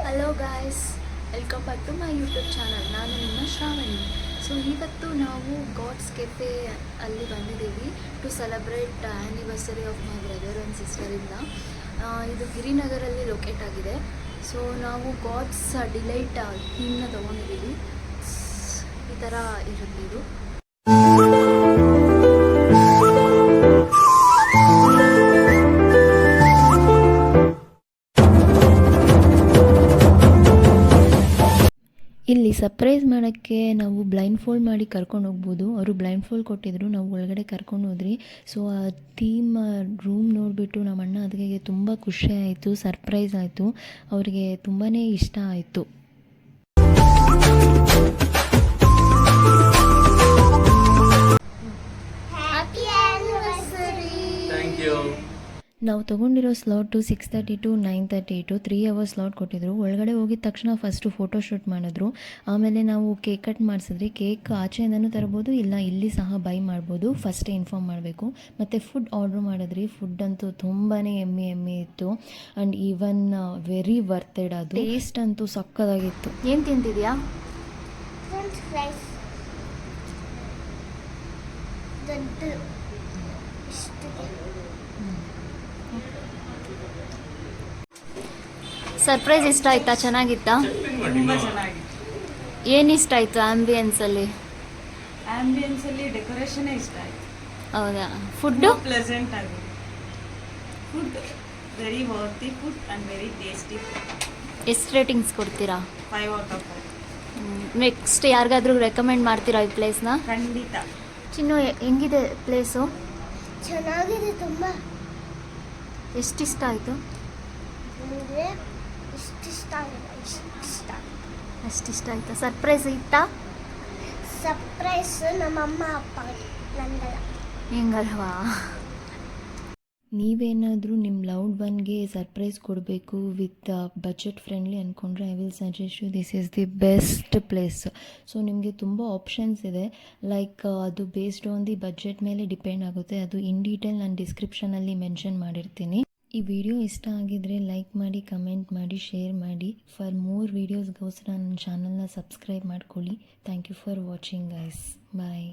Hello guys, welcome back to my YouTube channel. ನಾನು ನಿಮ್ಮ Shravani. So ಇವತ್ತು ನಾವು ಗಾಡ್ಸ್ ಕೆಫೆ ಅಲ್ಲಿ ಬಂದಿದ್ದೀವಿ to celebrate anniversary of my brother and ಸಿಸ್ಟರಿಂದ. ಇದು ಗಿರಿನಗರಲ್ಲಿ ಲೊಕೇಟ್ ಆಗಿದೆ. ಸೊ ನಾವು ಗಾಡ್ಸ್ ಡಿಲೈಟ್ ಥೀಮ್ನ ತೊಗೊಂಡಿದ್ದೀವಿ. ಈ ಥರ ಇರುತ್ತೆ ಇದು. ಇಲ್ಲಿ ಸರ್ಪ್ರೈಸ್ ಮಾಡೋಕ್ಕೆ ನಾವು ಬ್ಲೈಂಡ್ ಫೋಲ್ಡ್ ಮಾಡಿ ಕರ್ಕೊಂಡು ಹೋಗ್ಬೋದು. ಅವರು ಬ್ಲೈಂಡ್ ಫೋಲ್ಡ್ ಕೊಟ್ಟಿದ್ರು, ನಾವು ಒಳಗಡೆ ಕರ್ಕೊಂಡು ಹೋದ್ರಿ. ಸೊ ಆ ಥೀಮ್ ರೂಮ್ ನೋಡಿಬಿಟ್ಟು ನಮ್ಮ ಅಣ್ಣ ಅದಕ್ಕೆ ತುಂಬ ಖುಷಿ ಆಯಿತು, ಸರ್ಪ್ರೈಸ್ ಆಯಿತು, ಅವ್ರಿಗೆ ತುಂಬಾ ಇಷ್ಟ ಆಯಿತು. ನಾವು ತೊಗೊಂಡಿರೋ ಸ್ಲಾಟು 6:30 to 9:30 3 hours ಸ್ಲಾಟ್ ಕೊಟ್ಟಿದ್ರು. ಒಳಗಡೆ ಹೋಗಿದ ತಕ್ಷಣ ಫಸ್ಟು ಫೋಟೋಶೂಟ್ ಮಾಡಿದ್ರು. ಆಮೇಲೆ ನಾವು ಕೇಕ್ ಕಟ್ ಮಾಡಿಸಿದ್ರಿ. ಕೇಕ್ ಆಚೆಯಿಂದನೂ ತರ್ಬೋದು, ಇಲ್ಲ ಇಲ್ಲಿ ಸಹ ಬೈ ಮಾಡ್ಬೋದು, ಫಸ್ಟೇ ಇನ್ಫಾರ್ಮ್ ಮಾಡಬೇಕು. ಮತ್ತು ಫುಡ್ ಆರ್ಡ್ರ್ ಮಾಡಿದ್ರಿ. ಫುಡ್ ಅಂತೂ ತುಂಬಾ ಎಮ್ಮೆ ಇತ್ತು ಆ್ಯಂಡ್ ಈವನ್ ವೆರಿ ವರ್ತೆಡ್. ಅದು ಟೇಸ್ಟ್ ಅಂತೂ ಸಕ್ಕದಾಗಿತ್ತು. ಏನು ತಿಂತಿದ್ಯಾ? ಸರ್ಪ್ರೈಸ್ ಇಷ್ಟ ಆಯ್ತಾ? ಚೆನ್ನಾಗಿತ್ತಾ? ತುಂಬ ಚೆನ್ನಾಗಿತ್ತು. ಏನು ಇಷ್ಟ ಆಯಿತು ಆ್ಯಂಬಿಯನ್ಸಲ್ಲಿ? ಡೆಕೋರೇಷನ್ ಇಷ್ಟ ಆಯಿತು. ಹೌದಾ? ಫುಡ್ಡು ಪ್ಲೆಸೆಂಟ್ ಆಗಿದೆ. Food very worthy food and very tasty. ಎಷ್ಟು ರೇಟಿಂಗ್ಸ್ ಕೊಡ್ತೀರಾ? 5 out of 5. ನೆಕ್ಸ್ಟ್ ಯಾರಿಗಾದ್ರೂ ರೆಕಮೆಂಡ್ ಮಾಡ್ತೀರಾ ಈ ಪ್ಲೇಸ್ನ? ಖಂಡಿತ. ಚಿನ್ನು, ಹೆಂಗಿದೆ ಪ್ಲೇಸು? ಚೆನ್ನಾಗಿದೆ ತುಂಬ. ಎಷ್ಟಿಷ್ಟ ಆಯಿತು? ಅಂದರೆ ಇಷ್ಟ ಅಷ್ಟಿಷ್ಟ ಆಯಿತಾ? ಸರ್ಪ್ರೈಸ್ ಇತ್ತಾ? ಸರ್ಪ್ರೈಸ್ ನಮ್ಮಮ್ಮ ಅಪ್ಪ ನಂದಲ್ಲ. ಹೆಂಗಲ್ವಾ? ನೀವೇನಾದರೂ ನಿಮ್ಮ ಲವ್ಡ್ ಒನ್ಗೆ ಸರ್ಪ್ರೈಸ್ ಕೊಡಬೇಕು ವಿತ್ ಬಜೆಟ್ ಫ್ರೆಂಡ್ಲಿ ಅಂದ್ಕೊಂಡ್ರೆ I will suggest you this is the best place. So ನಿಮಗೆ ತುಂಬ ಆಪ್ಷನ್ಸ್ ಇದೆ. ಲೈಕ್ ಅದು ಬೇಸ್ಡ್ ಆನ್ ದಿ ಬಜೆಟ್ ಮೇಲೆ ಡಿಪೆಂಡ್ ಆಗುತ್ತೆ. ಅದು ಇನ್ ಡೀಟೇಲ್ ನಾನು ಡಿಸ್ಕ್ರಿಪ್ಷನಲ್ಲಿ ಮೆನ್ಷನ್ ಮಾಡಿರ್ತೀನಿ. ಈ ವಿಡಿಯೋ ಇಷ್ಟ ಆಗಿದರೆ ಲೈಕ್ ಮಾಡಿ, ಕಮೆಂಟ್ ಮಾಡಿ, ಶೇರ್ ಮಾಡಿ. ಫಾರ್ ಮೋರ್ ವೀಡಿಯೋಸ್ಗೋಸ್ಕರ ನನ್ನ ಚಾನಲ್ನ ಸಬ್ಸ್ಕ್ರೈಬ್ ಮಾಡ್ಕೊಳ್ಳಿ. Thank you for watching guys. Bye.